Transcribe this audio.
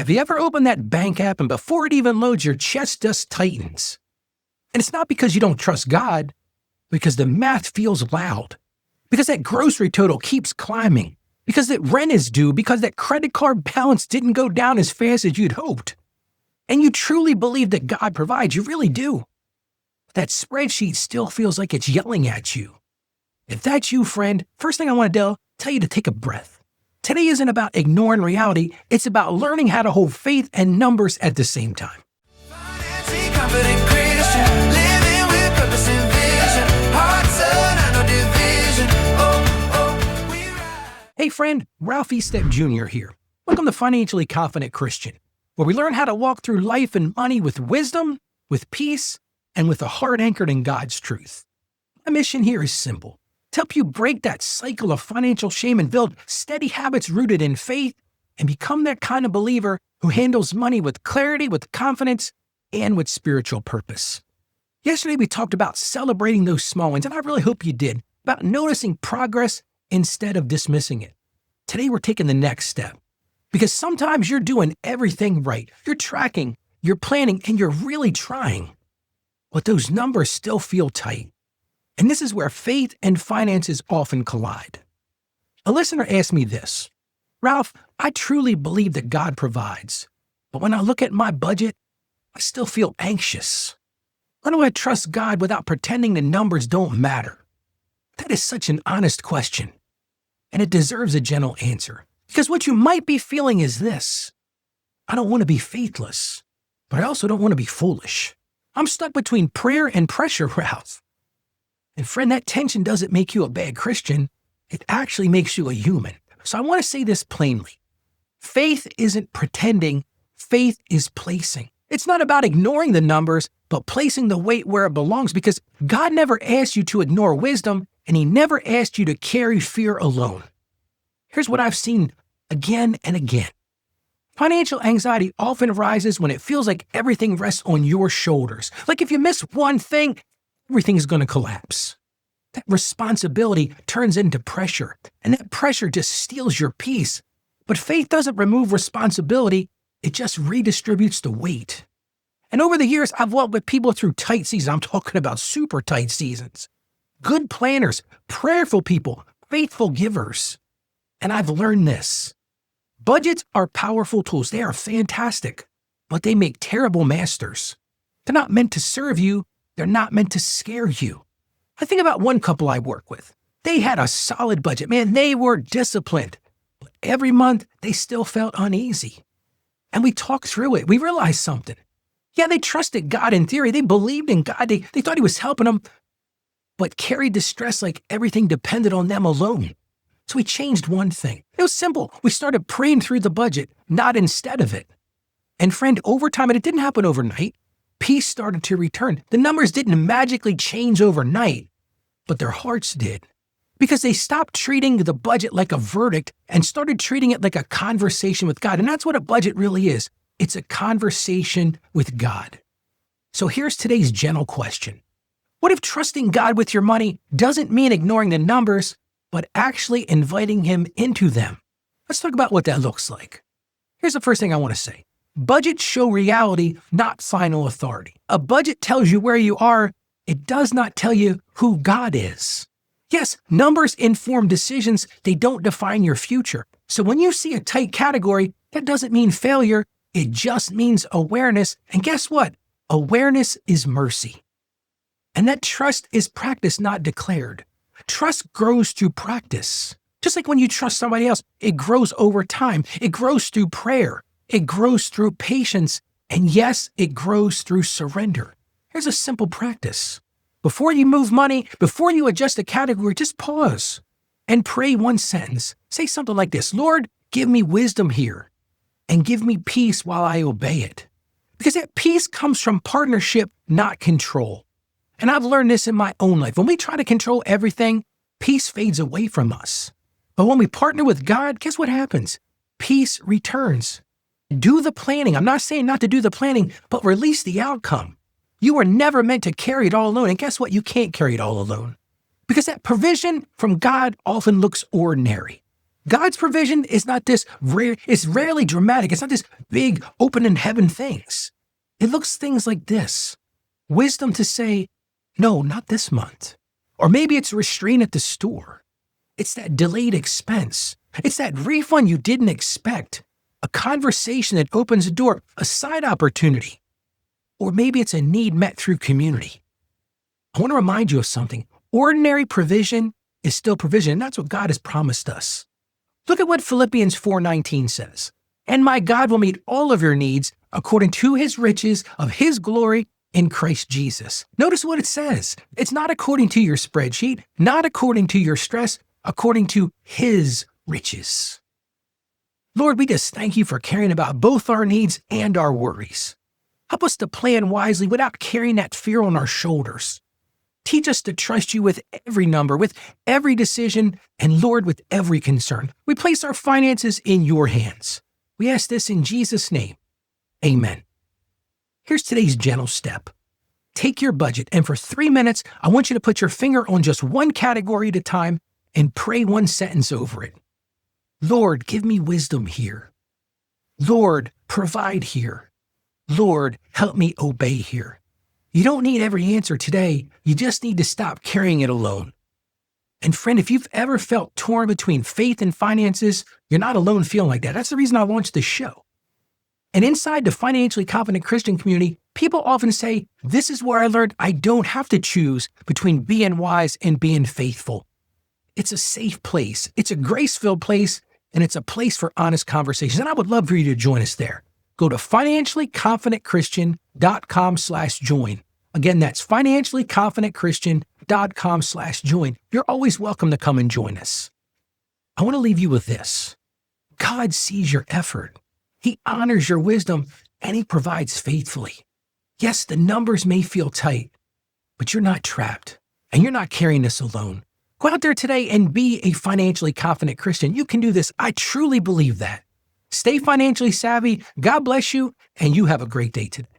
Have you ever opened that bank app and before it even loads, your chest just tightens? And it's not because you don't trust God, because the math feels loud, because that grocery total keeps climbing, because that rent is due, because that credit card balance didn't go down as fast as you'd hoped. And you truly believe that God provides, you really do. But that spreadsheet still feels like it's yelling at you. If that's you, friend, first thing I want to tell you to take a breath. Today isn't about ignoring reality, it's about learning how to hold faith and numbers at the same time. Hey friend, Ralph E. Step Jr. here. Welcome to Financially Confident Christian, where we learn how to walk through life and money with wisdom, with peace, and with a heart anchored in God's truth. My mission here is simple: to help you break that cycle of financial shame and build steady habits rooted in faith and become that kind of believer who handles money with clarity, with confidence, and with spiritual purpose. Yesterday, we talked about celebrating those small wins, and I really hope you did, about noticing progress instead of dismissing it. Today, we're taking the next step, because sometimes you're doing everything right. You're tracking, you're planning, and you're really trying, but those numbers still feel tight. And this is where faith and finances often collide. A listener asked me this: Ralph, I truly believe that God provides, but when I look at my budget, I still feel anxious. How do I trust God without pretending the numbers don't matter? That is such an honest question, and it deserves a gentle answer. Because what you might be feeling is this: I don't want to be faithless, but I also don't want to be foolish. I'm stuck between prayer and pressure, Ralph. And friend, that tension doesn't make you a bad Christian. It actually makes you a human. So I want to say this plainly. Faith isn't pretending. Faith is placing. It's not about ignoring the numbers, but placing the weight where it belongs, because God never asked you to ignore wisdom, and He never asked you to carry fear alone. Here's what I've seen again and again. Financial anxiety often rises when it feels like everything rests on your shoulders. Like if you miss one thing, everything's going to collapse. That responsibility turns into pressure, and that pressure just steals your peace. But faith doesn't remove responsibility, it just redistributes the weight. And over the years, I've walked with people through tight seasons. I'm talking about super tight seasons. Good planners, prayerful people, faithful givers. And I've learned this: budgets are powerful tools. They are fantastic, but they make terrible masters. They're not meant to serve you. They're not meant to scare you. I think about one couple I work with. They had a solid budget. Man, they were disciplined. But every month, they still felt uneasy. And we talked through it. We realized something. Yeah, they trusted God in theory. They believed in God. They thought He was helping them, but carried the stress like everything depended on them alone. So we changed one thing. It was simple. We started praying through the budget, not instead of it. And friend, over time, and it didn't happen overnight, peace started to return. The numbers didn't magically change overnight, but their hearts did. Because they stopped treating the budget like a verdict and started treating it like a conversation with God. And that's what a budget really is. It's a conversation with God. So here's today's gentle question. What if trusting God with your money doesn't mean ignoring the numbers, but actually inviting Him into them? Let's talk about what that looks like. Here's the first thing I want to say. Budgets show reality, not final authority. A budget tells you where you are. It does not tell you who God is. Yes, numbers inform decisions. They don't define your future. So when you see a tight category, that doesn't mean failure. It just means awareness. And guess what? Awareness is mercy. And that trust is practiced, not declared. Trust grows through practice. Just like when you trust somebody else, it grows over time. It grows through prayer. It grows through patience. And yes, it grows through surrender. Here's a simple practice. Before you move money, before you adjust a category, just pause and pray one sentence. Say something like this: Lord, give me wisdom here and give me peace while I obey it. Because that peace comes from partnership, not control. And I've learned this in my own life. When we try to control everything, peace fades away from us. But when we partner with God, guess what happens? Peace returns. Do the planning. I'm not saying not to do the planning, but release the outcome. You were never meant to carry it all alone. And guess what? You can't carry it all alone. Because that provision from God often looks ordinary. God's provision is not this rare, it's rarely dramatic. It's not this big open in heaven things. It looks things like this. Wisdom to say, no, not this month. Or maybe it's restraint at the store. It's that delayed expense. It's that refund you didn't expect. A conversation that opens a door, a side opportunity. Or maybe it's a need met through community. I want to remind you of something. Ordinary provision is still provision, and that's what God has promised us. Look at what Philippians 4:19 says. And my God will meet all of your needs according to his riches of his glory in Christ Jesus. Notice what it says. It's not according to your spreadsheet, not according to your stress, according to his riches. Lord, we just thank you for caring about both our needs and our worries. Help us to plan wisely without carrying that fear on our shoulders. Teach us to trust you with every number, with every decision, and Lord, with every concern. We place our finances in your hands. We ask this in Jesus' name. Amen. Here's today's gentle step. Take your budget, and for 3 minutes, I want you to put your finger on just one category at a time and pray one sentence over it. Lord, give me wisdom here. Lord, provide here. Lord, help me obey here. You don't need every answer today. You just need to stop carrying it alone. And friend, if you've ever felt torn between faith and finances, you're not alone feeling like that. That's the reason I launched this show. And inside the financially confident Christian community, people often say, this is where I learned I don't have to choose between being wise and being faithful. It's a safe place. It's a grace-filled place, and it's a place for honest conversations. And I would love for you to join us there. Go to financiallyconfidentchristian.com/join. Again, that's financiallyconfidentchristian.com/join. You're always welcome to come and join us. I want to leave you with this. God sees your effort. He honors your wisdom, and he provides faithfully. Yes, the numbers may feel tight, but you're not trapped, and you're not carrying this alone. Go out there today and be a financially confident Christian. You can do this. I truly believe that. Stay financially savvy. God bless you, and you have a great day today.